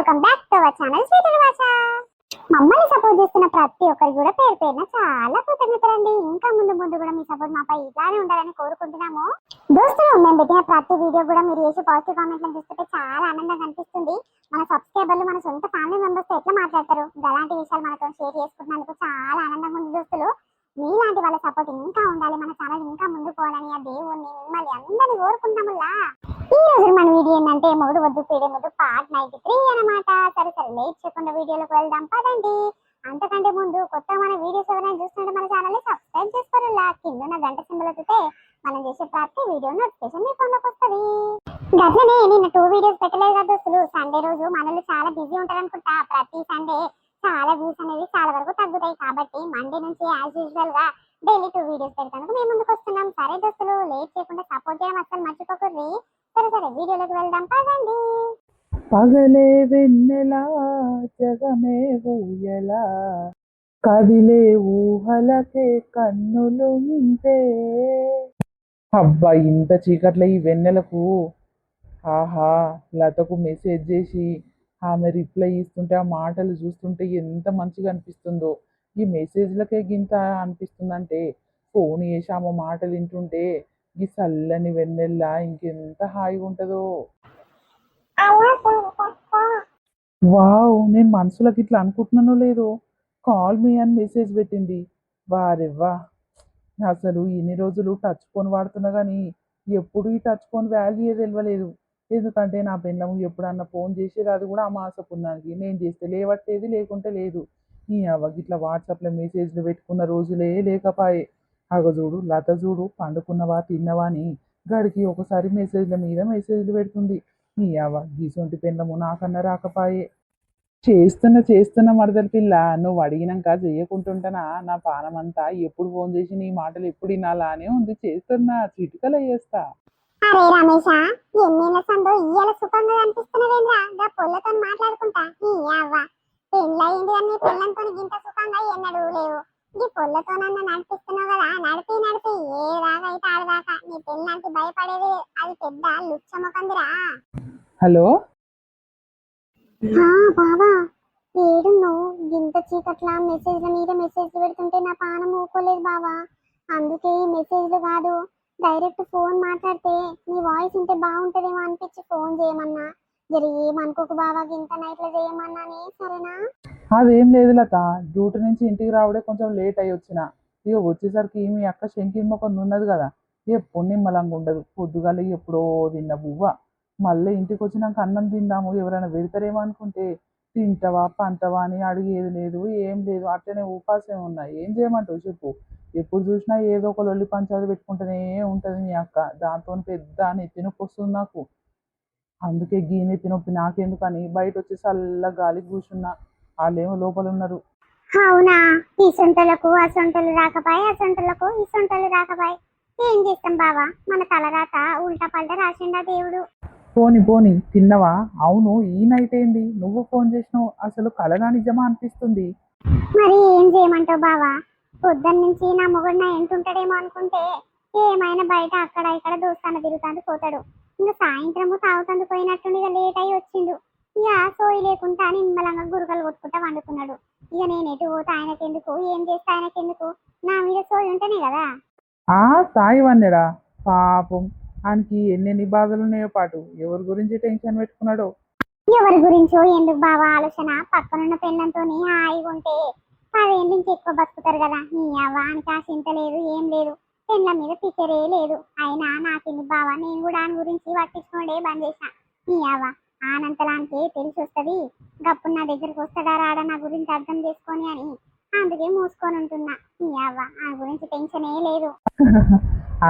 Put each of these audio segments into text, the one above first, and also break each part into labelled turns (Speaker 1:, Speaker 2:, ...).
Speaker 1: Welcome back to our channel sweet వాచా. మమ్మల్ని support చేస్తున్న ప్రతి ఒక్కరికి కూడా పేరు పేరున చాలా కృతజ్ఞతలండి. ఇంకా ముందు ముందు కూడా మీ సపోర్ట్ మాపై ఇలానే ఉండాలని కోరుకుంటున్నాము. దోస్తులు, మేము పెట్టిన ప్రతి వీడియో కూడా మీరు చేసే పాజిటివ్ కామెంట్లను చూస్తుంటే చాలా ఆనందంగా అనిపిస్తుంది. మన సబ్స్క్రైబర్లు మన సొంత ఫ్యామిలీ మెంబర్స్ తో ఎట్లా మాట్లాడతారు, అలాంటి విషయాలు మనతో షేర్ చేసుకుంటున్నందుకు చాలా ఆనందంగా ఉంది దోస్తులు. మీలాంటి వాళ్ళ సపోర్ట్ ఇంకా ఉండాలి, మన ఛానల్ ఇంకా ముందుకు పోవాలని ఆ దేవుణ్ణి మిమ్మల్ని అందరినీ కోరుకుంటాములా. ఈ రోజు మన వీడియో ఏంటంటే మొగుడు వద్దు పీడే ముద్దు పార్ట్ 93 అన్నమాట. సరే లేట్ చేయకుండా వీడియోలోకి వెళ్దాం పదండి. అంతకంటే ముందు కొత్తగా మన వీడియోస్ ఎవరైనా చూస్తుంటే మన ఛానల్ ని సబ్స్క్రైబ్ చేసుకోవాలా. కింద ఉన్న గంట సింబల్ వస్తే మనం చేసే ప్రతి వీడియో నోటిఫికేషన్ మీ ఫోన్ లోకి వస్తుంది. గట్లనే నిన్న 2 వీడియోస్ పెట్టలేదు కదా దోస్తులు. సండే రోజు మనల్ని చాలా బిజీ ఉంటారు అనుకుంటా. ప్రతి సండే చాలా వ్యూస్ అనేవి చాలా వరకు తగ్గుతాయి. కాబట్టి మండే నుంచి యాజ్ యూజువల్ గా డైలీ 2 వీడియోస్ పెడతాను మేము ముందుకు వస్తున్నాం. సరే దోస్తులు, లేట్ చేయకుండా సపోర్ట్ చేయడం అసలు మర్చిపోకూడదు. సరే వీడియోలోకి వెళ్దాం పదండి.
Speaker 2: పగలే వెన్నెలా జగమే ఊయలా కదిలే ఊహలకే కన్నులుంటే. అబ్బా, ఇంత చీకట్ల ఈ వెన్నెలకు ఆహా లతకు మెసేజ్ చేసి ఆమె రిప్లై ఇస్తుంటే ఆ మాటలు చూస్తుంటే ఎంత మంచిగా అనిపిస్తుందో. ఈ మెసేజ్లకే గింత అనిపిస్తుందంటే ఫోన్ చేసి ఆమె మాటలు వింటుంటే ఈ చల్లని వెన్నెల్లా ఇంకెంత హాయిగా ఉంటుందో. వావ్, నేను మనసులోకి ఇట్లా అనుకుంటున్నానో లేదో కాల్ మీ అని మెసేజ్ పెట్టింది. వారెవ్వా, అసలు ఇన్ని రోజులు టచ్ ఫోన్ వాడుతున్నా కానీ ఎప్పుడు ఈ టచ్ ఫోన్ వాల్యూ తెలియలేదు. ఎందుకంటే నా పెళ్ళము ఎప్పుడన్నా ఫోన్ చేసేది అది కూడా అమాసపున్నానికి, నేను చేస్తే లేవట్టేది లేకుంటే లేదు. ఈ అవ్వకి ఇట్లా వాట్సాప్లో మెసేజ్లు పెట్టుకున్న రోజులే లేకపాయే. అగ చూడు లత చూడు, పండుకున్నవా తిన్నవా అని గడికి ఒకసారి మెసేజ్ల మీద మెసేజ్లు పెడుతుంది. నీ అవ్వ గీసొంటి పెళ్ళము నాకన్నా రాకపాయే. చేస్తున్న మరదల పిల్ల, నువ్వు అడిగినాక చెయ్యకుంటుంటనా నా పానమంతా ఎప్పుడు ఫోన్ చేసి నీ మాటలు ఎప్పుడు వినాలా అనే ఉంది. చేస్తున్నా చిటికలు అయ్యేస్తా.
Speaker 1: అరే రమేష, ఎన్నేళ్ళ సందో ఇయ్యాల సుఖంగా కనిపిస్తున్నవేంద్రా గా పొల్లతో మాట్లాడుకుంటా. నీ అవ్వ పెళ్ళయింది అని పిల్లంతో గింత సుఖంగా ఎన్నడూ లేవు. ఈ పొల్లతోనన్నా నడిపిస్తున్నావు కదా, నడిపి ఏదాకైతే ఆడదాకా నీ పెళ్ళంటే భయపడేది అది పెద్ద లుచ్చముఖందిరా.
Speaker 2: హలో
Speaker 1: బావా, ఏడున్నావు? గింత చీకట్లా మెసేజ్ల మీద మెసేజ్లు పెడుతుంటే నా పానం ఊకోలేదు బావా. అందుకే ఈ మెసేజ్లు కాదు, డైరెక్ట్ ఫోన్ మాట్లాడితే నీ వాయిస్ ఉంటే బాగుంటదేమో అనిపించి ఫోన్ చేయమన్నా. జరి ఏమనుకోకు బావా, గింత నైట్లో చేయమన్నానే, సరేనా?
Speaker 2: అదేం లేదు లత, డ్యూటీ నుంచి ఇంటికి రావడే కొంచెం లేట్ అయ్యి వచ్చిన. ఇక వచ్చేసరికి మీ అక్క శంకిన్ మొక్క ఉన్నది కదా, ఎప్పుడు నిమ్మలంగా ఉండదు. పొద్దుగాల ఎప్పుడో తిన్న బువ్వ, మళ్ళీ ఇంటికి వచ్చినాక అన్నం తిందాము ఎవరైనా పెడతారేమో అనుకుంటే తింటావా పంతవా అని అడిగేది లేదు, ఏం లేదు. అట్లనే ఉపాసం ఉన్నా. ఏం చేయమంటావు చెప్పు? ఎప్పుడు చూసినా ఏదో ఒక లొల్లి పంచాయతీ పెట్టుకుంటూనే ఉంటుంది మీ అక్క. దాంతో పెద్ద నెత్తి నొప్పి వస్తుంది నాకు. అందుకే గీ నెత్తి నొప్పి నాకెందుకని బయట వచ్చి చల్ల గాలికి కూర్చున్నా. వాళ్ళేమో లోపల ఉన్నారు.
Speaker 1: అవునా, ఈ సొంటలకు ఆ సొంటలు రాకపాయి, ఆ సొంటలకు ఈ సొంటలు రాకపాయి. ఏం చేస్తాం బావా, మన తలరాత ఉల్టా పల్టా రాసిండా దేవుడు.
Speaker 2: పోని తిన్నవా? అవును, ఈ నైట్ ఏంది నువ్వు ఫోన్ చేసినావు? అసలు కలనా నిజమా అనిపిస్తుంది.
Speaker 1: మరి ఏం చేయమంటావు బావా, పొద్దున్న నుంచి నా మొగుడు నా ఎంటుంటాడేమో అనుకుంటే ఏమైనా బయట అక్కడ ఇక్కడ దోస్తాన తిరుగుతాంది పోతాడు. ఇంకా సాయంత్రము తాగుతందు పోయినట్టుండి ఇక లేట్ అయ్యి వచ్చిండు. ఇక సోయి లేకుండా నిమ్మలంగా గురుకలు కొట్టుకుంటా వండుకున్నాడు. ఇక నేను ఎటు పోతే ఆయనకెందుకు, ఏం చేస్తే ఆయనకెందుకు, నా మీద సోయి ఉంటేనే కదా.
Speaker 2: తాయి వన్నెడా పాపం, ఆయనకి ఎన్నెన్ని బాధలు ఉన్నాయో పాటు. ఎవరి గురించి టెన్షన్ పెట్టుకున్నాడో.
Speaker 1: ఎవరి గురించో ఎందుకు బావా ఆలోచన, పక్కనున్న పెళ్ళంతో హాయిగా ఉంటే 10 ఏళ్ళ నుంచి ఎక్కువ బతుకుతారు కదా. నీ అవ్వానికి ఆ చింత లేదు, ఏం లేదు, పెళ్ళ మీద పిచ్చరే లేదు. అయినా నాకెందుకు బావా, నేను కూడా ఆయన గురించి పట్టించుకోండే బంద్ చేసిన. నీ అవ్వ ఆనంతలానికి తెలిసి వస్తుంది, గప్పుడు నా దగ్గరకు వస్తాడా రాడా నా గురించి అర్థం చేసుకొని అని, అందుకే మూసుకొని ఉంటున్నా. నీ అవ్వ ఆయన గురించి టెన్షనే లేదు.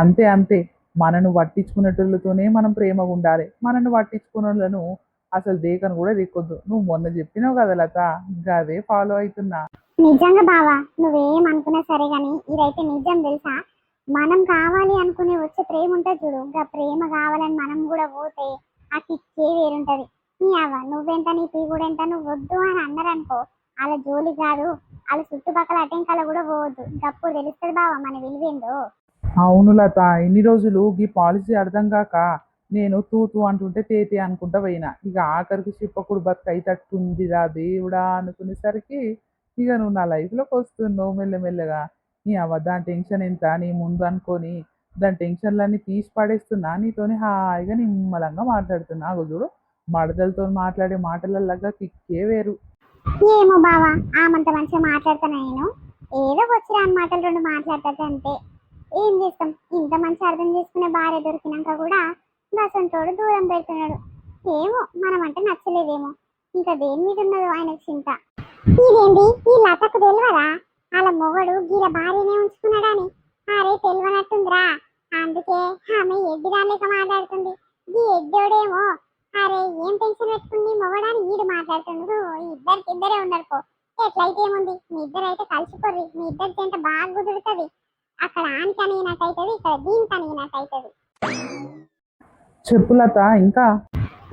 Speaker 2: అంతే, మనను పట్టించుకునేటోళ్ళతోనే మనం ప్రేమగా ఉండాలి. మనను పట్టించుకున్న అసలు దేకను కూడా దిక్కొద్దు. నువ్వు మొన్న చెప్పినావు కదా లత, ఇంకా అదే ఫాలో అవుతున్నా.
Speaker 1: నిజంగా బావా, నువ్వేమనుకున్నా సరే గాని ఇదైతే నిజం తెలుసా. మనం కావాలి అనుకునే వచ్చే ప్రేమ ఉంటుంది చూడు, ఇంకా ప్రేమ కావాలని మనం కూడా పోతే ఆ కిక్కే వేరుంటది. నీ అవ్వ నువ్వెంత నీ పీగుడు ఎంత, నువ్వు వద్దు అని అన్నారనుకో వాళ్ళ జోలి కాదు, వాళ్ళ చుట్టుపక్కల అటెంకాల కూడా పోవద్దు. ఇంకప్పుడు తెలుస్తుంది బావా మన విలువేందో.
Speaker 2: అవును లత, ఇన్ని రోజులు ఈ పాలసీ అర్థం కాక నేను తూతూ అంటుంటే తేతి అనుకుంటా పోయినా. ఇక ఆఖరికి చిప్పకుడు బతుకైతట్టుందిరా దేవుడా అనుకునేసరికి ఇక నువ్వు నా లైఫ్లోకి వస్తున్నావు మెల్లమెల్లగా. నీ అవ్వ దాని టెన్షన్ ఎంత నీ ముందు అనుకొని దాని టెన్షన్లన్నీ తీసి పడేస్తున్నా నీతోని హాయిగా నిమ్మలంగా మాట్లాడుతున్నా. అగో చూడు మడదలతో మాట్లాడే మాటలలాగా కిక్కే వేరు.
Speaker 1: ఏమో బావా ఆమంత మంచిగా మాట్లాడుతాను నేను. ఏదో వచ్చి రాని మాటలు రెండు మాట్లాడతాడు అంతే. ఏం చేస్తాం, ఇంత మంచి అర్థం చేసుకునే భార్య దొరికినాక కూడా గసంటోడు దూరం పెడుతున్నాడు. ఏమో మనం అంటే నచ్చలేదేమో, ఇంకా దేని మీద ఉన్నదో ఆయనకు చింత. ఇదేంటి ఈ లతకు తెలియదా వాళ్ళ మొగడు గీల భార్యనే ఉంచుకున్నాడని? అరే తెలియనట్టుందిరా, అందుకే ఆమె ఎడ్డిదానిక మాట్లాడుతుంది. ఈ ఎడ్డోడేమో అరే ఏం టెన్షన్ పెట్టుకుని మొగడాని ఈడు మాట్లాడుతుండ్రు. ఇద్దరే ఉన్నారు పో. ఎట్లయితే ఏముంది, మీ ఇద్దరు అయితే కలిసిపోర్రి, మీ ఇద్దరి జంట బాగా కుదురుతుంది. అక్కడ ఆనికి అనిగినట్టు అవుతుంది, ఇక్కడ దీనికి అనిగినట్టు అవుతుంది.
Speaker 2: చెప్పు లత ఇంకా.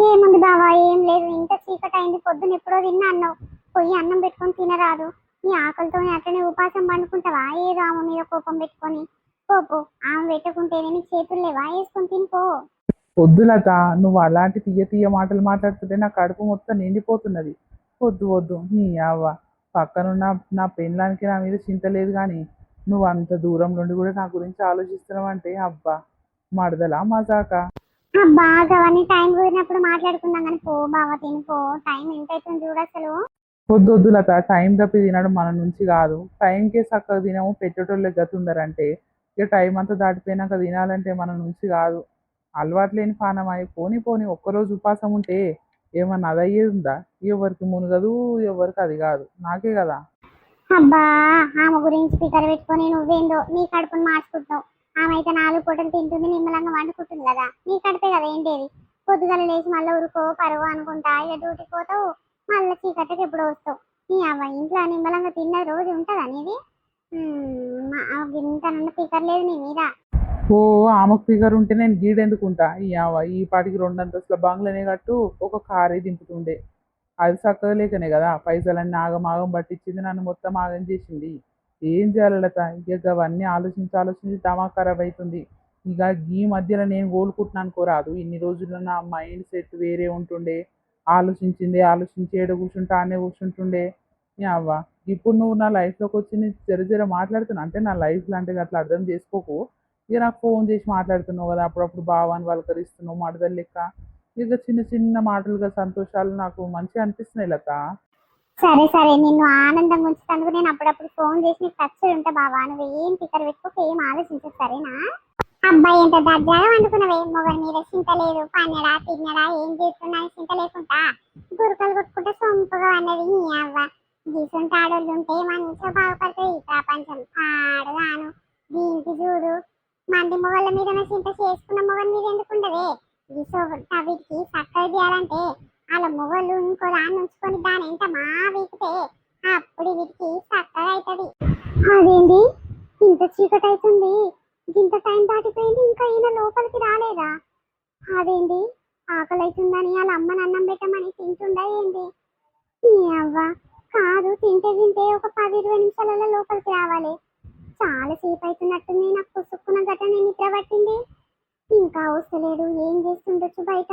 Speaker 1: ఏముంది బావా, ఏం లేదు. ఇంత చీకటి అయింది, పొద్దున ఎప్పుడో తిన్నా అన్నావు. పోయి అన్నం పెట్టుకొని తినరాదు. నీ ఆకలితో అట్లనే ఉపాసం పండుకుంటావా? ఏదో ఆమె మీద కోపం పెట్టుకొని పోపు. ఆమె పెట్టుకుంటేనే నీకు చేతులు లేవా? వేసుకొని తినిపో.
Speaker 2: వద్దు లత, నువ్వు అలాంటి తీయ తీయ మాటలు మాట్లాడుతుంటే నా కడుపు మొత్తం నిండిపోతున్నది. వద్దు వద్దు నీ అవ్వ. పక్కనున్న నా పెళ్ళానికి నా మీద చింత లేదు కానీ నువ్వు అంత దూరం నుండి కూడా నా గురించి ఆలోచిస్తున్నావు అంటే అబ్బా మడదలా మజాకా.
Speaker 1: బాగా అవన్నీ టైం కుదిరినప్పుడు మాట్లాడుకుందాం కానీ పో బావ తినిపో. టైం ఎంత అవుతుంది చూడు అసలు.
Speaker 2: వద్దు వద్దు లత, టైం తప్పి తినడం మన నుంచి కాదు. టైంకే చక్కగా తినము పెట్టేటోళ్ళే గతి ఉందరంటే ఇక టైం అంతా దాటిపోయినాక తినాలంటే మన నుంచి కాదు. అలవాటు లేని పానం అయి పోని పోని ఒక్కరోజు ఉపాసం ఉంటే ఏమన్నా అది అయ్యేది ఉందా? ఎవరికి మునగదు, ఎవరికి అది కాదు, నాకే కదా.
Speaker 1: అబ్బా ఆమె గురించి స్పీకర్ పెట్టుకొని నువ్వేందో నీ కడుపును మార్చుకుంటున్నావు. ఆమె అయితే 4 పూటలు తింటుంది, నిమ్మలంగా వండుకుంటుంది కదా. నీ కడుపే కదా ఏంటేది. పొద్దుగల లేచి మళ్ళీ ఉరుకో పరువు అనుకుంటా ఇక డ్యూటీకి పోతావు, మళ్ళీ చీకటికి ఎప్పుడు వస్తావు. నీ అవ్వ ఇంట్లో నిమ్మలంగా తిన్న రోజు ఉంటుంది అనేది. ఇంత నన్ను స్పీకర్ లేదు నీ మీద.
Speaker 2: ఓ ఆమెకు ఫిగర్ ఉంటే నేను గీడెందుకుంటా ఈ పాటికి 2 అంతస్తుల బంగ్లానే కట్టు ఒక కారే దింపుతుండే. అది చక్కగా లేకనే కదా పైసలన్నీ ఆగమాగం పట్టించింది, నన్ను మొత్తం ఆగం చేసింది. ఏం చేయాలి లత, ఇక అవన్నీ ఆలోచించి ఆలోచించి దమా ఖరాబ్ అవుతుంది. ఇక ఈ మధ్యలో నేను కోలుకుంటున్నాను కోరాదు. ఇన్ని రోజుల్లో నా మైండ్ సెట్ వేరే ఉంటుండే. ఆలోచించింది ఆలోచించి ఏడ కూర్చుంటా అనే కూర్చుంటుండే. అవ్వ ఇప్పుడు నువ్వు నా లైఫ్లోకి వచ్చి నేను జర జర మాట్లాడుతున్నా అంటే నా లైఫ్ లాంటివి అట్లా అర్థం చేసుకోకు. ఇక నాకు ఫోన్ చేసి మాట్లాడుతున్నావు కదా, అప్పుడప్పుడు భావాన్ని పలకరిస్తున్నావు మడదలు లెక్క. ఇక చిన్న చిన్న మాటలుగా సంతోషాలు నాకు మంచిగా అనిపిస్తున్నాయి లత.
Speaker 1: సరే సరే, నిన్ను ఆనందంగా ఉంచుతందుకు నేను అప్పుడప్పుడు ఫోన్ చేసి నీకు టచ్ ఉంటా బావా. నువ్వు ఏం టిక్కర్ పెట్టుకోక, ఏం ఆలోచించు సరేనా? అబ్బాయి ఎంత దర్జాగా వండుకున్నవే. మొగని మీద చింత లేదు, పన్నడా తిన్నడా ఏం చేస్తున్నా చింత లేకుండా గురుకలు కొట్టుకుంటే సొంపుగా అన్నది నీ అవ్వ. గీసుంటే ఆడోళ్ళు ఉంటే మంచిగా బాగుపడుతుంది ఈ ప్రపంచం. ఆడదాను దీనికి చూడు, మంది మొగళ్ళ మీద చింత చేసుకున్న మొగని మీద ఎందుకుండదే? గీసో వీటికి చక్కగా చేయాలంటే వాళ్ళ మొగలు ఇంకో దాన్ని ఉంచుకొని దాని ఎంత మా వీకితే అప్పుడు వీటికి చక్కగా అవుతుంది. అదేంటి ఇంత చీకటి అవుతుంది, ఇంత టైం దాటిపోయింది, ఇంకా ఈయన లోపలికి రాలేదా? అదేంటి ఆకలి అవుతుందని వాళ్ళ అమ్మని అన్నం పెట్టమని తింటుండా ఏంటి? ఈ అవ్వ కాదు, తింటే తింటే ఒక 10-20 నిమిషాలలో లోపలికి రావాలి. చాలా సేపు అవుతున్నట్టుంది. నాకు పుసుక్కున్న గట్ట నేను నిద్ర పట్టింది, ఇంకా వస్తలేడు. ఏం చేస్తుండొచ్చు బయట?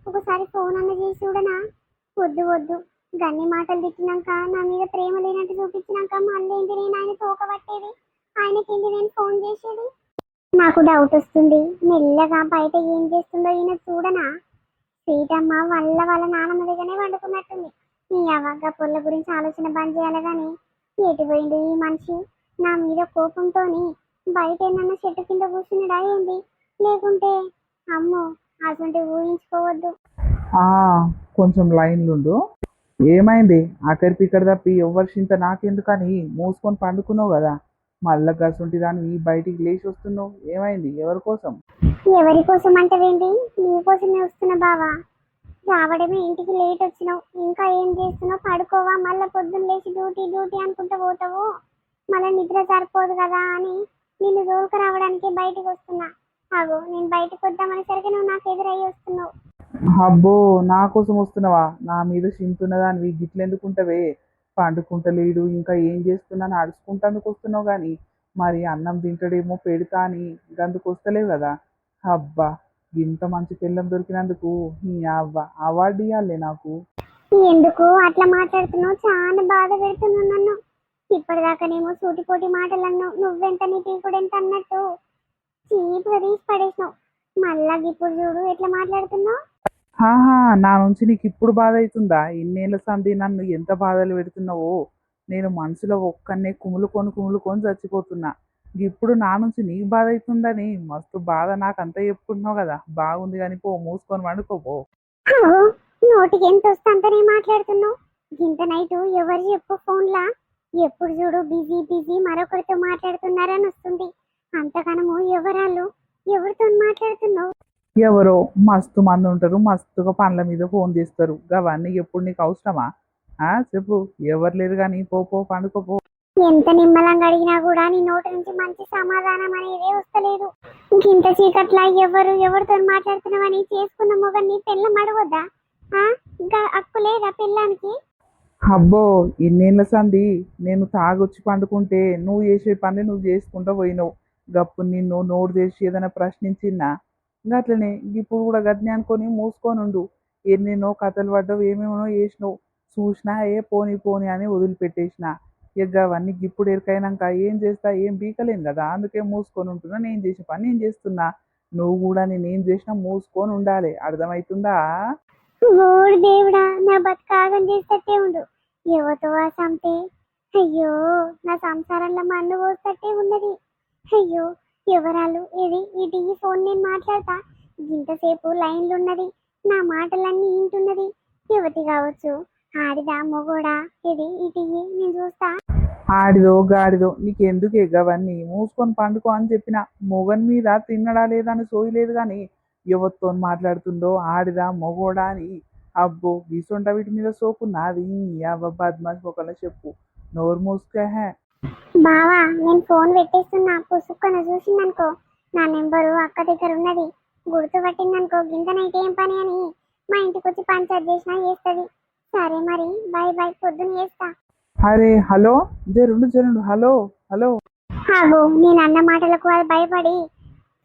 Speaker 1: ఒకసారి ఫోన్ అన్న చేసి చూడనా? వద్దు వద్దు, గన్ని మాటలు తిట్టినాక నా మీద ప్రేమ లేనట్టు చూపించినాక మళ్ళీ ఏంటి నేను ఆయన తోక పట్టేది, ఆయనకేంటి నేను ఫోన్ చేసేది? నాకు డౌట్ వస్తుంది. మెల్లగా బయట ఏం చేస్తుందో ఈయన చూడనా? సీతమ్మ వాళ్ళ నాన్నమ్మ దగ్గరనే వండుకున్నట్టుంది. నీ అవగా పొల్ల గురించి ఆలోచన బంద్ చేయాలి కానీ ఎటు పోయింది ఈ మనిషి? నా మీద కోపంతోని బయట ఏమన్నా చెట్టు కింద కూర్చున్నాడా ఏంది? లేకుంటే అమ్మో అసలు ఊహించుకోవద్దు.
Speaker 2: ఆ కొంచెం లైన్లుండు. ఏమైంది? ఆఖరి ఇక్కడ తప్పి ఎవరి చింత నాకెందుకని మూసుకొని పండుకున్నావు కదా, మళ్ళా గసుంటి దాన్ని బయటికి లేచి వస్తున్నావు. ఏమైంది? ఎవరి కోసం?
Speaker 1: ఎవరి కోసం అంటవేంటి? నీ కోసమే వస్తున్నా బావా. రావడమే ఇంటికి లేట్ వచ్చినావు, ఇంకా ఏం చేస్తున్నావు? పడుకోవా? మళ్ళీ పొద్దున్న లేచి డ్యూటీ డ్యూటీ అనుకుంటూ పోతావు, మళ్ళీ నిద్ర సరిపోదు కదా అని నిన్ను దోలుకు రావడానికి బయటకు వస్తున్నా. అగో నేను బయటకు వద్దామనేసరికి నువ్వు నాకు ఎదురయ్యి వస్తున్నావు.
Speaker 2: అబ్బో నా కోసం వస్తున్నావా? నా మీద చింతున్నదానివి గిట్లెందుకుంటావే? పండుకుంటలేడు ఇంకా ఏం చేస్తున్నాను అడుచుకుంటందుకు వస్తున్నావు కానీ మరి అన్నం తింటాడేమో పెడతా అని గందుకు వస్తలేవు కదా. అబ్బా ఇంత మంచి పిల్లం దొరికినందుకు నీ అవార్డు ఇవ్వాలి నాకు.
Speaker 1: ఎందుకు అట్లా మాట్లాడుతున్నావు? చాలా బాధ పెడుతున్నావు నన్ను. ఇప్పటిదాకానేమో సూటిపోటి మాటలు అన్నావు, నువ్వెంత నీ పీకుడెంత అన్నట్టు చీపుగా తీసి పడేసినావు. మళ్ళా ఇప్పుడు చూడు ఎట్లా మాట్లాడుతున్నావు.
Speaker 2: ఆహా, నా నుంచి నీకు ఇప్పుడు బాధ అవుతుందా? ఇన్నేళ్ళ సంధి నన్ను ఎంత బాధలు పెడుతున్నావో నేను మనసులో ఒక్కనే కుములుకొని చచ్చిపోతున్నా. ఇప్పుడు నా నుంచి నీకు బాధ అవుతుందని మస్తు బాధ నాకు అంతా చెప్పుకుంటున్నావు కదా. బాగుంది కానీ పో, మూసుకొని వండుకోపో.
Speaker 1: అగో, నోటికి ఎంత వస్తే అంతనే మాట్లాడుతున్నావు. ఇంత నైట్ ఎవరు చెప్పు ఫోన్లా? ఎప్పుడు చూడు బిజీ బిజీ మరొకరితో మాట్లాడుతున్నారని వస్తుంది. అంతకనము ఎవరాళ్ళు? ఎవరితో మాట్లాడుతున్నావు?
Speaker 2: ఎవరో మస్తు మంది ఉంటారు, మస్తుగా పనుల మీద ఫోన్ చేస్తారు. అవన్నీ ఎప్పుడు నీకు అవసరమా? చెప్పు. ఎవరు లేరు కానీ పో పో, పండుకోపో.
Speaker 1: ఎంత నిమ్మలంగా అడిగినా కూడా నీ నోటి నుంచి మంచి సమాధానం అనేదే వస్తలేదు. ఇంత చీకట్లా ఎవరితో మాట్లాడుతున్నావని చేసుకున్న మొగన్ని పెళ్ళం అడగొద్దా? ఇంకా అక్కు లేదా పెళ్ళానికి?
Speaker 2: అబ్బో, ఇన్నేళ్ళ సంది నేను తాగొచ్చి పండుకుంటే నువ్వు చేసే పని నువ్వు చేసుకుంటూ పోయినావు. గప్పు నిన్ను నోరు తెరిచి ఏదైనా ప్రశ్నించినా గట్లనే ఇప్పుడు కూడా గట్నే అనుకొని మూసుకొని ఉండు. ఎన్నెన్నో కథలు పడ్డావు, ఏమేమో చేసినావు. చూసినా పోని పోని అని వదిలిపెట్టేసిన. ఇక అవన్నీ ఇప్పుడు ఎరికైనాక ఏం చేస్తా, ఏం బీకలేను కదా. అందుకే మూసుకొని ఉంటున్నా. నేను చేసే పని నేను చేస్తున్నా. నువ్వు కూడా నేనేం చేసినా మూసుకొని ఉండాలి. అర్థమవుతుందా?
Speaker 1: ఓడి దేవుడా, నా బతుకాగం చేస్తట్టే ఉండు. ఎవతో ఆ సంతే. అయ్యో, నా సంసారంలో మన్ను పోస్తట్టే ఉన్నది. అయ్యో, ఎవరాలు? ఇది ఇటు ఈ ఫోన్ నేను మాట్లాడతా. ఇంతసేపు లైన్లు ఉన్నది, నా మాటలన్నీ వింటున్నది. యువతి కావచ్చు, ఆడిదా మొగోడా? ఇది ఇటు నేను చూస్తా.
Speaker 2: ఆడిదో గాడిదో నీకెందుకు ఎగ్గవన్నీ? మూసుకొని పండుకో అని చెప్పిన. మొగన్ మీద తిన్నడా లేదా అని సోయలేదు కానీ ఎవరితో మాట్లాడుతుండో ఆడిదా మొగోడా అని. అబ్బో, గీసొంట వీటి మీద సోకు నాది. అవ్వ బద్మాష్ ఒకళ్ళ చెప్పు. నోరు మూసుకే.
Speaker 1: బావా, నేను ఫోన్ పెట్టేస్తున్నా. పుసుక్కన చూసిందనుకో, నా నెంబరు అక్క దగ్గర ఉన్నది. గుర్తు పట్టిందనుకో, గింతనైతే ఏం పని అని మా ఇంటికి వచ్చి పంచాయత్ చేసినా చేస్తుంది. సరే మరి, బాయ్ బాయ్, పొద్దున్న చేస్తా.
Speaker 2: అరే హలో, జరుండు. Hello hello.
Speaker 1: ఆగో, నేను అన్న మాటలకు అది భయపడి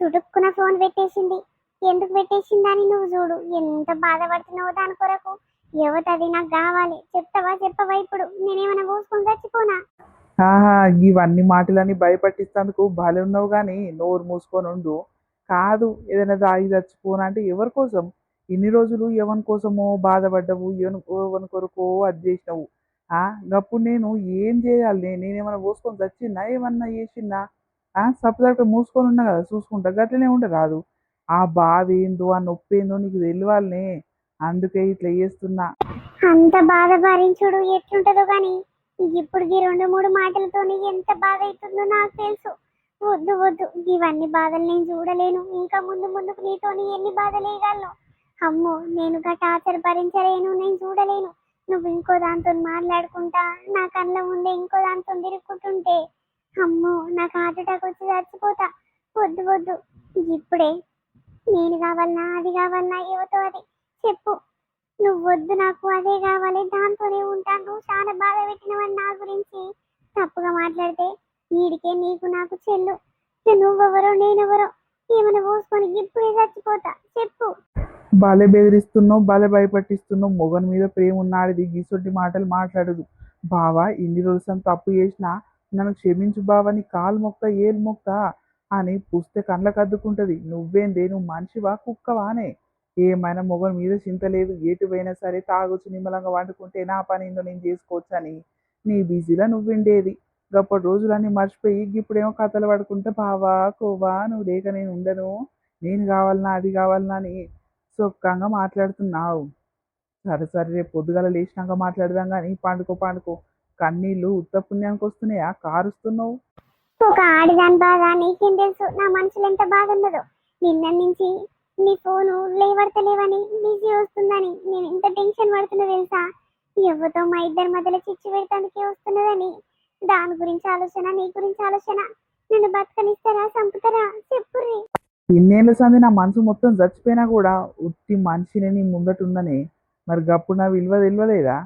Speaker 1: చుటుక్కున ఫోన్ పెట్టేసింది. ఎందుకు పెట్టేసిందని నువ్వు చూడు. ఎంత బాధపడుతున్నావో దాని కొరకు. యువతది నాకు కావాలి. చెప్పవా ఇప్పుడు? నేనేమైనా పోసుకొని చచ్చిపోనా?
Speaker 2: ఆహా, ఇవన్నీ మాటలని భయపట్టిస్తందుకు భలే ఉన్నావు కానీ నోరు మూసుకొని ఉండు. కాదు, ఏదైనా తాగి చచ్చిపోనంటే ఎవరి కోసం? ఇన్ని రోజులు ఎవరి కోసమో బాధపడ్డవు, ఎవరి కొరకో అది చేసినావు. గప్పుడు నేను ఏం చేయాలి? నేనేమైనా పోసుకొని చచ్చిన్నా? ఏమన్నా చేసిన్నా? సపరేట్గా మూసుకొని ఉన్నా కదా చూసుకుంటా. గట్లనే ఉండే రాదు. ఆ బాధ ఏందో, ఆ నొప్పి ఏందో నీకు తెలియాలనే. అందుకే ఇట్లా చేస్తున్నా.
Speaker 1: అంత బాధ భరించుడు ఎట్లుంటదో గాని ఇప్పుడు ఈ రెండు మూడు మాటలతోని ఎంత బాధ అవుతుందో నాకు తెలుసు. వద్దు వద్దు, ఇవన్నీ బాధలు నేను చూడలేను. ఇంకా ముందుకు నీతోని ఎన్ని బాధలు వేయగలను? అమ్మో, నేను టార్చర్ భరించలేను, నేను చూడలేను. నువ్వు ఇంకో దాంతో మాట్లాడుకుంటా నా కళ్ళ ముందే ఇంకో దాంతో తిరుగుకుంటుంటే అమ్మో, నాకు హార్ట్ అటాక్ వచ్చి చచ్చిపోతా. వద్దు, ఇప్పుడే నేను కావాలన్నా అది కావాలన్నా ఏవతో అది చెప్పు. నువ్వు వద్దు, నాకు అదే కావాలి, దాంతోనే ఉంటాను. నువ్వు చాలా బాధ పెట్టినవని నా గురించి తప్పుగా మాట్లాడితే వీడికే నీకు నాకు చెల్లు. నువ్వెవరో నేనెవరో ఏమైనా పోసుకొని ఇప్పుడే చచ్చిపోతా. చెప్పు.
Speaker 2: భలే బెదిరిస్తున్నావు, భలే భయపట్టిస్తున్నావు. మొగన్ మీద ప్రేమ ఉన్నాడిది గీసొంటి మాటలు మాట్లాడదు. బావా, ఇన్ని రోజులు తప్పు చేసినా నన్ను క్షమించు బావా, నీ కాలు మొక్క ఏలు మొక్క అని పుస్తే కండ్లకు అద్దుకుంటది. నువ్వేందే, నువ్వు మనిషివా కుక్కవానే? ఏమైనా మొగన్ మీద చింత లేదు. ఎటు పోయినా సరే తాగొచ్చు, నిమ్మలంగా వండుకుంటే నా పని ఏందో నేను చేసుకోవచ్చు అని నీ బిజీలో నువ్వుండేది. గప్పటి రోజులన్నీ మర్చిపోయి ఇప్పుడేమో కథలు పడుకుంటే బావా కోవా నువ్వు లేక నేను ఉండను, నేను కావాలన్నా అది కావాలన్నా అని సొక్కంగా మాట్లాడుతున్నావు. సరే రేపు పొద్దుగాల లేచినాక మాట్లాడదాం కానీ పండుకో. కన్నీళ్ళు ఉత్త పుణ్యానికి వస్తున్నాయా? కారుస్తున్నావు.
Speaker 1: ఒక ఆడిదాని బాధ నీకేం తెలుసు? నా మనసులో ఎంత బాధ ఉన్నదో. నిన్న నుంచి నీ ఫోను లేవడతలేవని, బిజీ వస్తుందని నేను ఎంత టెన్షన్ పడుతున్నా తెలుసా? ఎవరితో మా ఇద్దరి మధ్యలో చిచ్చు పెడతానికే వస్తున్నదని దాని గురించి ఆలోచన, నీ గురించి ఆలోచన. నన్ను బతకనిస్తారా, చంపుతారా? చెప్పుర్రి.
Speaker 2: ఇన్నేళ్ళ సంది నా మనసు మొత్తం చచ్చిపోయినా కూడా ఉత్తి మనిషిని నీ ముందట ఉందనే. మరి గప్పుడు నా విలువ తెలియలేదా?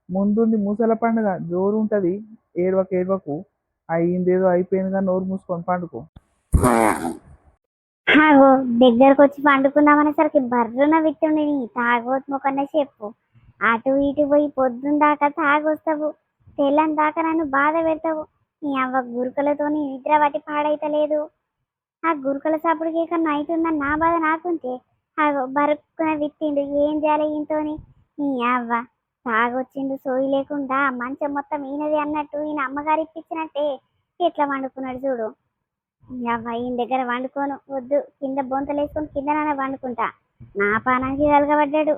Speaker 2: ముందుంది ముసల పండుగ, జోరు ఉంటుంది. ఏడవకు. అయిందేదో అయిపోయిందిగా, నోరు మూసుకొని పండుకో.
Speaker 1: ఆగో దగ్గరకు వచ్చి పండుకుందామనేసరికి బర్రున విత్తుండి నీ తాగోతు మొకన్నా చెప్పు. అటు ఇటు పోయి పొద్దున్న దాకా తాగొస్తావు, తెల్లని దాకా నన్ను బాధ పెడతావు. నీ అవ్వ గురుకలతోని నిద్ర పట్టి పాడైతలేదు. ఆ గురుకల సప్పుడు కేక అవుతుందని నా బాధ నాకుంటే ఆగో బరుక్కున విత్తిండు. ఏం చేయాలి ఈయనతోని? నీ అవ్వ తాగొచ్చిండు సోయి లేకుండా మంచం మొత్తం ఈయనది అన్నట్టు ఈయన అమ్మగారు ఇప్పించినట్టే ఎట్లా వండుకున్నాడు చూడు. అవ్వ ఈయన దగ్గర వండుకోను, వద్దు. కింద బొంతలు వేసుకొని కింద నాన్న వండుకుంటా. నా పానానికి కలగబడ్డాడు.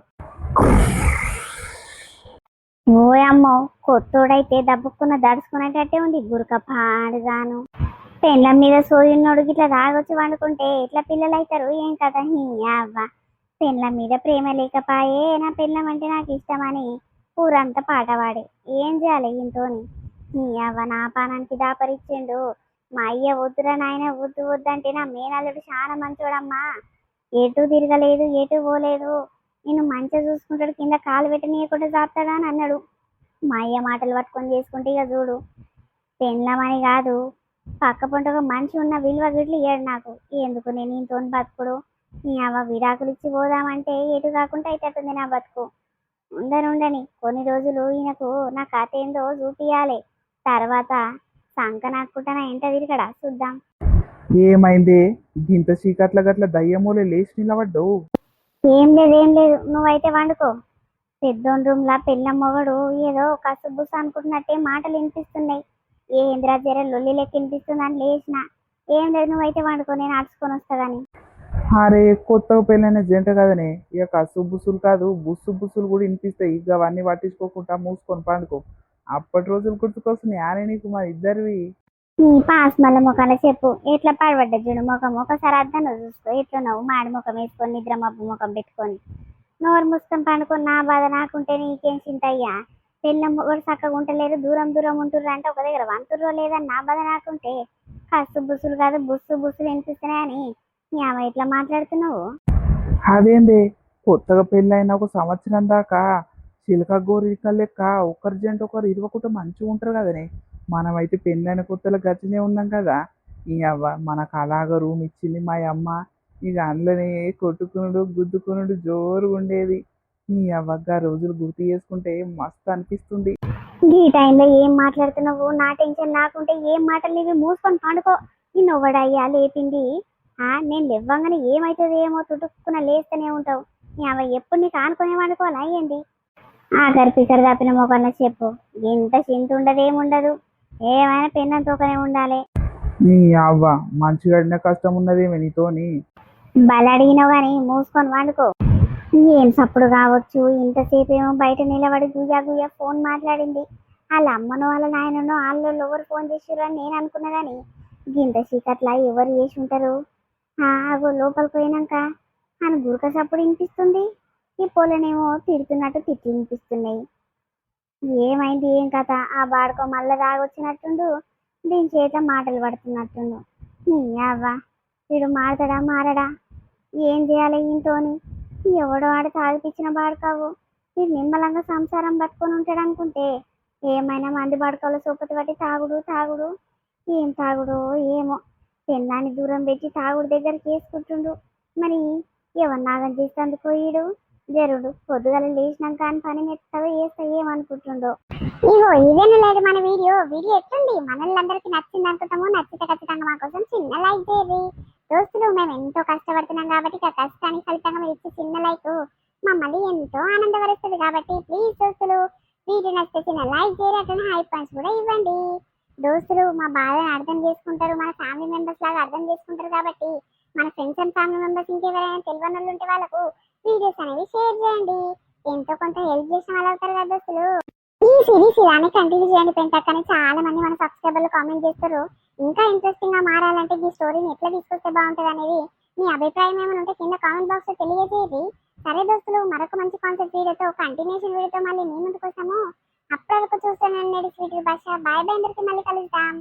Speaker 1: ఓయమ్మో కొత్తోడైతే దబ్బుక్కున్న దడుచుకునేటట్టే ఉంది గురక పాడుగాను. పెండ్లం మీద సోయున్నోడు గిట్లా తాగొచ్చి వండుకుంటే ఎట్లా పిల్లలు అవుతారు ఏం కదా. అవ్వ పెండ్లం మీద ప్రేమ లేకపాయే నా పెండ్లం అంటే నాకు ఇష్టమని ఊరంతా పాట పాడే. ఏం చేయాలి ఇంతోని? అవ్వ నా పానానికి దాపరిచ్చిండు. మా అయ్య వద్దురా నాయన వద్దు వద్దంటే నా మేనల్లుడు చాలా మంచోడమ్మా. ఎటు తిరగలేదు, ఎటు పోలేదు, నేను మంచిగా చూసుకుంటాడు, కింద కాలు పెట్టనీయకుండా చాపుతాడా అని అన్నాడు. మా అయ్య మాటలు పట్టుకొని చేసుకుంటే ఇక చూడు. పెండ్లమని కాదు, పక్క పొంటగా మనిషి ఉన్న విలువ గిట్లు ఇయ్యాడు నాకు. ఎందుకు నేను ఇంతో బతుకుడు? నీ అవ్వ విడాకులు ఇచ్చి పోదామంటే ఎటు కాకుండా అయితేటుంది నా బతుకు. ఉండని కొన్ని రోజులు ఈయనకు నా కథ ఏందో చూపియాలి. తర్వాత సంక నాకుంటా నా ఎంట తిరగడా చూద్దాం.
Speaker 2: ఏమైంది గింత చీకట్ల గట్ల దయ్యమూలే లేచి నిలబడ్డావు?
Speaker 1: ఏం లేదు నువ్వైతే వండుకో. పెద్దోన్ రూమ్ లా పెళ్ళం మొగడు ఏదో కసుబుస అనుకుంటున్నట్టే మాటలు వినిపిస్తున్నాయి. ఏంద్రా జర లొల్లి లెక్క వినిపిస్తుందని లేచిన. ఏం లేదు నువ్వైతే వండుకో, నేను అడుచుకొని వస్తా గాని.
Speaker 2: అరే కొత్తగా పెళ్ళైన జంట కదనే, ఇక కసు బుసులు కాదు బుస్సు బుస్సులు కూడా వినిపిస్తాయి. ఇక అవన్నీ పట్టించుకోకుండా మూసుకొని పండుకో. అప్పటి రోజులు గుర్తుకొస్తున్నాయి ఆనే నీకు మా ఇద్దరివి.
Speaker 1: నీ పాస్ మళ్ళీ ముఖాన చెప్పు ఎట్లా పడబడ్డా చూడు ముఖం. ఒకసారి అద్దాను చూసుకో ఎట్లా నవ్వు మాడి ముఖం వేసుకొని నిద్ర మబ్బు ముఖం పెట్టుకొని నోరు మూసుకొని పండుకొని నా బాధ నాకుంటే నీకేం చింతయ్యా. పెళ్ళం కూడా చక్కగా ఉంటలేరు, దూరం దూరం ఉంటుర్రు అంటే ఒక దగ్గర వంతుర్రో లేదని నా బాధ నాకుంటే కసు బుసులు కాదు బుస్సు బుస్సులు వినిపిస్తున్నాయని నీ ఆమె ఇట్లా మాట్లాడుతున్నావు.
Speaker 2: అదేంది కొత్తగా పెళ్ళైన ఒక సంవత్సరం దాకా చిలక గోరిక లెక్క ఒకరి జంట ఒకరు ఇరవకుండా మంచిగా ఉంటారు కదనే. మనమైతే పెళ్ళైన కొత్తలో గచ్చినే ఉన్నాం కదా. ఈ అవ్వ మనకు అలాగ రూమ్ ఇచ్చింది మా అమ్మ. ఇక అందులోనే కొట్టుకునుడు గుద్దుకునుడు జోరుగా ఉండేది. ఈ అవ్వగా రోజులు గుర్తు చేసుకుంటే మస్తు అనిపిస్తుంది.
Speaker 1: ఈ టైంలో ఏం మాట్లాడుతున్నావు? నా టెన్షన్ నాకుంటే ఏం మాటలు ఇవి మూసుకొని పండుకో. నిన్ను ఒవడయ్యా లేపింది? నేను లేవ్వంగానే ఏమవుతుంది ఏమో తుటుక్కున లేస్తూనే ఉంటావు. నీ అవ ఎప్పుడు నీకు ఆనుకునే వండుకోవాలి అయ్యింది. ఆఖరి పికర్ తప్పిన మొకన్నా చెప్పు. ఇంత చింత ఉండదేముండదు, ఏమైనా పెన్నంతోకనే ఉండాలి.
Speaker 2: నీ అవ్వ మంచిగా కష్టం ఉన్నదేమి నీతోని?
Speaker 1: బల అడిగినావు కానీ మూసుకొని వండుకో. ఏం సప్పుడు కావచ్చు. ఇంతసేపు ఏమో బయట నిలబడి గుయ్యా గుయ్యా ఫోన్ మాట్లాడింది. వాళ్ళ అమ్మనో వాళ్ళ నాయననో వాళ్ళు ఎవరు ఫోన్ చేసిర్రు అని నేను అనుకున్నా కానీ గింత చీకట్లా ఎవరు చేసి ఉంటారు. అగో లోపలికి పోయినాక ఆయన గురక సప్పుడు వినిపిస్తుంది. ఈ పొలనేమో తిడుతున్నట్టు తిట్టి వినిపిస్తున్నాయి. ఏమైంది ఏం కథ? ఆ బాడుకో మళ్ళా తాగొచ్చినట్టుండు, దీని చేత మాటలు పడుతున్నట్టుండు. నీ అవ్వ వీడు మారతాడా మారడా? ఏం చేయాలి ఇంతోని? ఎవడో ఆడ తాగిపించిన బాడుకావు వీడు నిమ్మలంగా సంసారం పట్టుకొని ఉంటాడు అనుకుంటే ఏమైనా మంది బాడుకోలో సోపతి పట్టి తాగుడు తాగుడు. ఏం తాగుడో ఏమో, పెళ్ళాన్ని దూరం పెట్టి తాగుడు దగ్గరికి వేసుకుంటుండు. మరి ఎవరు నాగం చేసేందుకు ఈడు జరుడు పొద్దుగల లేచినాక అని పని మెత్తగా వేస్తా ఏమనుకుంటుండో. ఇగో ఇదేనా లేదు మన వీడియో ఎట్లుంది? మనల్లందరికీ నచ్చింది అనుకుంటాము. నచ్చితే ఖచ్చితంగా మా కోసం చిన్న లైక్ చేయండి దోస్తులు. మేము ఎంతో కష్టపడుతున్నాం కాబట్టి ఆ కష్టానికి ఫలితంగా మీరు ఇచ్చే చిన్న లైక్ మమ్మల్ని ఎంతో ఆనందపరుస్తుంది. కాబట్టి ప్లీజ్ దోస్తులు వీడియో నచ్చితే చిన్న లైక్ చేయరు, అట్లనే హై పాయింట్స్ కూడా ఇవ్వండి. దోస్తులు మా బాధను అర్థం చేసుకుంటారు, మన ఫ్యామిలీ మెంబర్స్ లాగా అర్థం చేసుకుంటారు. కాబట్టి మన ఫ్రెండ్స్ అండ్ ఫ్యామిలీ మెంబర్స్ ఇంకెవరైనా తెలియని వాళ్ళు ఉంటే వాళ్ళకు వీడియోస్ అనేవి షేర్ చేయండి. ఎంతో కొంత హెల్ప్ చేసిన వాళ్ళు అవుతారు కదా దోస్తులు. ఈ సిరీస్ ఇలానే కంటిన్యూ చేయండి పెంటాక్. కానీ చాలా మంది మన సబ్స్క్రైబర్లు కామెంట్ చేస్తారు ఇంకా ఇంట్రెస్టింగ్ గా మారాలంటే ఈ స్టోరీని ఎట్లా తీసుకొస్తే బాగుంటుంది అనేది మీ అభిప్రాయం ఏమైనా ఉంటే కింద కామెంట్ బాక్స్ లో తెలియజేయండి. సరే దోస్తులు, మరొక మంచి కాన్సెప్ట్ వీడియోతో కంటిన్యూషన్ వీడియోతో మళ్ళీ మీ ముందుకు వస్తాము. అప్పటి వరకు చూస్తానండి స్వీట్ భాష. బాయ్ బాయ్, అందరికీ మళ్ళీ కలుద్దాం.